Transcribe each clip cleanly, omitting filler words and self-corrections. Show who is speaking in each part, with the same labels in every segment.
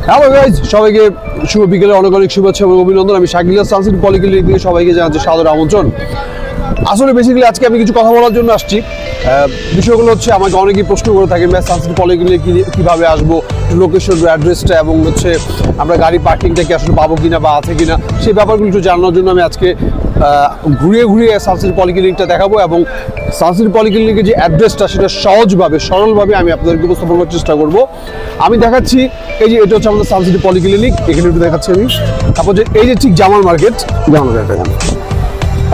Speaker 1: Hello guys, সবাইকে শুভ বিকেলে অনেক অনেক শুভেচ্ছা এবং অভিনন্দন। আমি শাকিল সানসিটি পলিক্লিনিক থেকে সবাইকে জানাচ্ছি সাদর আমন্ত্রণ। আসলে বেসিক্যালি আজকে আমি কিছু কথা বলার জন্য আসছি। বিষয়গুলো হচ্ছে আমাকে অনেকেই প্রশ্ন করে থাকেন, সানসিটি পলিক্লিনিক কীভাবে আসবো, লোকেশন, অ্যাড্রেসটা এবং হচ্ছে আমরা গাড়ি পার্কিংটা কি আসলে পাবো কিনা বা আছে কিনা, সেই ব্যাপারগুলো একটু জানানোর জন্য আমি আজকে ঘুরিয়ে ঘুরিয়ে সানসিটি পলিক্লিনিকটা দেখাবো এবং সানসিটি পলিক্লিনিকের যে অ্যাড্রেসটা সেটা সহজভাবে সরলভাবে আমি আপনাদেরকে উপস্থাপন করার চেষ্টা করবো। আমি দেখাচ্ছি, এই যে এটা হচ্ছে আমাদের সানসিটি পলিক্লিনিক, এখানে একটু দেখাচ্ছি আমি। তারপর যে এই যে ঠিক জামাল মার্কেট,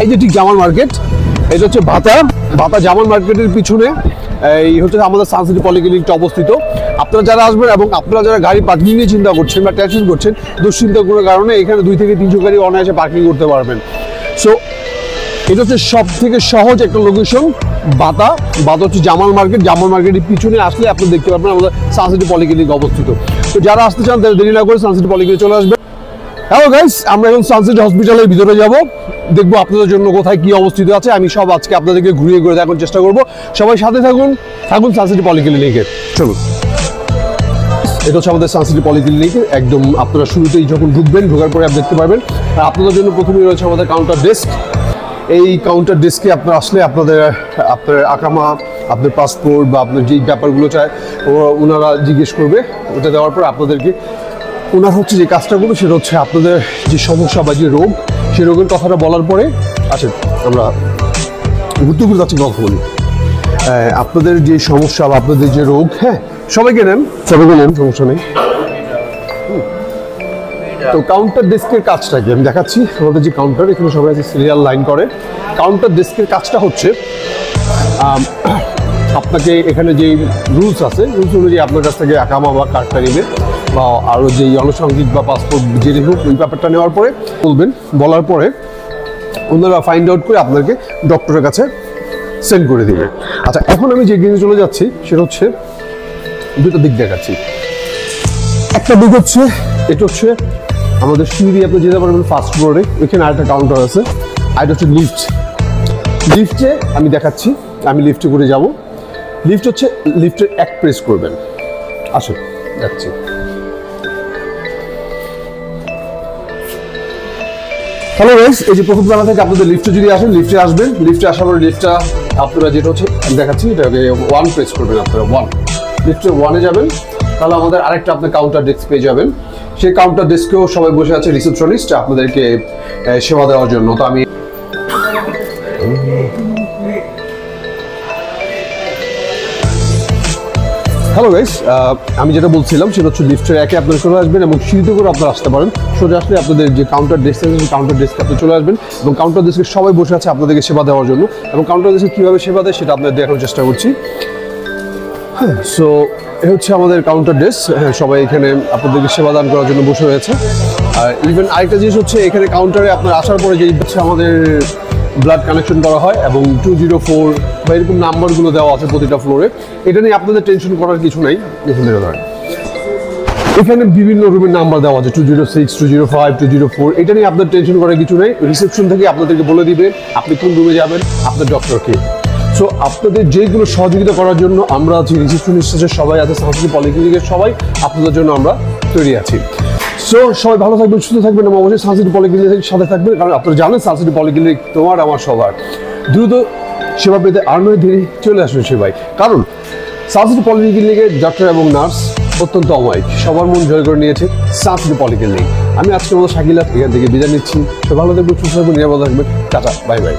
Speaker 1: এই যে ঠিক জামাল মার্কেট, এটা হচ্ছে ভাতা জামাল মার্কেটের পিছনে এই হচ্ছে আমাদের সানসিটি পলিক্লিনিকটা অবস্থিত। আপনারা যারা আসবেন এবং আপনারা যারা গাড়ি পার্কিং নিয়ে চিন্তা করছেন বা টেনশন করছেন, দুশ্চিন্তা কোনো কারণে এখানে 2 থেকে 300 গাড়ি অনায়াসে পার্কিং করতে পারবেন। সো এটা হচ্ছে সব থেকে সহজ একটা লোকেশন। ভাতা হচ্ছে জামাল মার্কেটের পিছনে আসলে আপনি দেখতে পারবেন আমাদের সানসিটি পলিক্লিনিক অবস্থিত। তো যারা আসতে চান তারা দেরি না করে সানসিটি পলিক্লিনিক চলে আসবেন। হ্যালো গাইস, আমরা এখন সানসিটি হসপিটালের ভিতরে যাব, দেখবো আপনাদের জন্য কোথায় কি অবস্থিত আছে। আমি সব আজকে আপনাদেরকে ঘুরিয়ে ঘুরে দেখার চেষ্টা করব। সবাই সাথে থাকুন সানসিটি পলিক্লিনিকে। চলুন, এটা হচ্ছে আমাদের সানসিটি পলিক্লিনিকে একদম আপনারা শুরুতেই যখন ঢোকার পরে আপনি দেখতে পারবেন। আর আপনাদের জন্য প্রথমেই রয়েছে আমাদের কাউন্টার ডেস্ক। এই কাউন্টার ডেস্কে আপনারা আসলে আপনার আকামা, আপনার পাসপোর্ট বা আপনার যেই ব্যাপারগুলো চায় ওনারা জিজ্ঞেস করবে। ওটা দেওয়ার পর আপনাদেরকে ওনার হচ্ছে যে কাজটা করবে সেটা হচ্ছে আপনাদের যে সমস্যা বা যে রোগ, সেই রোগের কথাটা বলার পরে আসেন আমরা ঘুরতে যাচ্ছি, কথা বলি। আপনাদের যে সমস্যা বা আপনাদের যে রোগ, হ্যাঁ সবাইকে নেন, সমস্যা নেই। তো কাউন্টার ডেস্কের কাজটা কি আমি দেখাচ্ছি। আমাদের যে কাউন্টার, এখানে সবাই আছে সিরিয়াল লাইন করে। কাউন্টার ডেস্কের কাজটা হচ্ছে আপনাকে এখানে যে রুলস আছে, রুলস অনুযায়ী আপনার কাছ থেকে আকামা বা কার্ডটা নেবে বা আরও যেই আনুষঙ্গিক বা পাসপোর্ট যেটি হোক, ওই ব্যাপারটা নেওয়ার পরে বলার পরে ওনারা ফাইন্ড আউট করে আপনাকে ডক্টরের কাছে সেন্ড করে দেবে। আচ্ছা, এখন আমি যে দিকে চলে যাচ্ছি সেটা হচ্ছে দুটো দিক দেখাচ্ছি। একটা দিক হচ্ছে, এটা হচ্ছে আমাদের সিঁড়ি, আপনি যেতে পারবেন ফার্স্ট ফ্লোরে, ওইখানে আরেকটা কাউন্টার আছে। আর এটা হচ্ছে লিফটে আমি দেখাচ্ছি। আমি লিফটে করে যাব। লিফট হচ্ছে লিফটের এক প্রেস করবেন। আসুন যাচ্ছি। হ্যালো গাইস, এই যে প্রথম তলা থেকে আপনাদের লিফটে যদি আসেন, লিফটে আসবেন। লিফটে আসার পরে লিফটটা আপনারা যেটা হচ্ছে দেখাচ্ছি, এটাকে 1 প্রেস করবেন। আপনারা 1 লিফটে 1-এ যাবেন, তাহলে আমাদের আরেকটা আপনার কাউন্টার ডেস্ক পেয়ে যাবেন। সেই কাউন্টার ডেস্কেও সবাই বসে আছে, রিসেপশনিস্ট আপনাদেরকে সেবা দেওয়ার জন্য। তো আমি হ্যালো গাইস, আমি যেটা বলছিলাম সেটা হচ্ছে লিফটের 1-এ আপনারা চলে আসবেন এবং সিঁড়িতে করে আপনারা আসতে পারেন। সোজা আসলে আপনাদের যে কাউন্টার ডেস্ক আছে, সেই কাউন্টার ডেস্কে আপনি চলে আসবেন এবং কাউন্টার ডেস্কে সবাই বসে আছে আপনাদেরকে সেবা দেওয়ার জন্য। এবং কাউন্টার ডেস্কে কীভাবে সেবা দেয় সেটা আপনাদের দেখানোর চেষ্টা করছি। হ্যাঁ, সো এ হচ্ছে আমাদের কাউন্টার ডেস্ক। হ্যাঁ, সবাই এখানে আপনাদেরকে সেবা দান করার জন্য বসে রয়েছে। আর ইভেন আরেকটা জিনিস হচ্ছে, এখানে কাউন্টারে আপনার আসার পরে যে হচ্ছে আমাদের ব্লাড কানেকশন করা হয় এবং 204 বা এরকম নাম্বারগুলো দেওয়া আছে প্রতিটা ফ্লোরে। এটা নিয়ে আপনাদের টেনশন করার কিছু নাই। এখানে বিভিন্ন রুমের নাম্বার দেওয়া আছে, 206, 205, 204। এটা নিয়ে আপনার টেনশন করার কিছু নেই। রিসেপশন থেকে আপনাদেরকে বলে দিবে আপনি কোন রুমে যাবেন, আপনার ডক্টরকে। সো আপনাদের যেগুলো সহযোগিতা করার জন্য আমরা আছি, রিসেপশনিস্টের সবাই আছে, সানসিটি পলিক্লিনিকের সবাই আপনাদের জন্য আমরা তৈরি আছি। সো সবাই ভালো থাকবেন, সুস্থ থাকবেন এবং অবশ্যই সানসিটি পলিক্লিনিকের সাথে থাকবেন, কারণ আপনারা জানেন সানসিটি পলিক্লিনিক তোমার আমার সবার। দ্রুত সেবা পেতে আর নয় দেরি, চলে আসবেন সেবায়। কারণ সানসিটি পলিক্লিনিকের ডাক্তার এবং নার্স অত্যন্ত অমায়িক, সবার মন জয় করে নিয়েছে সানসিটি পলিক্লিনিক। আমি আজকের মতো শাকিল এখান থেকে বিদায় নিচ্ছি। সবাই ভালো থাকবেন, সুস্থ থাকবেন, নিরাপদ থাকবেন। Tata, bye bye.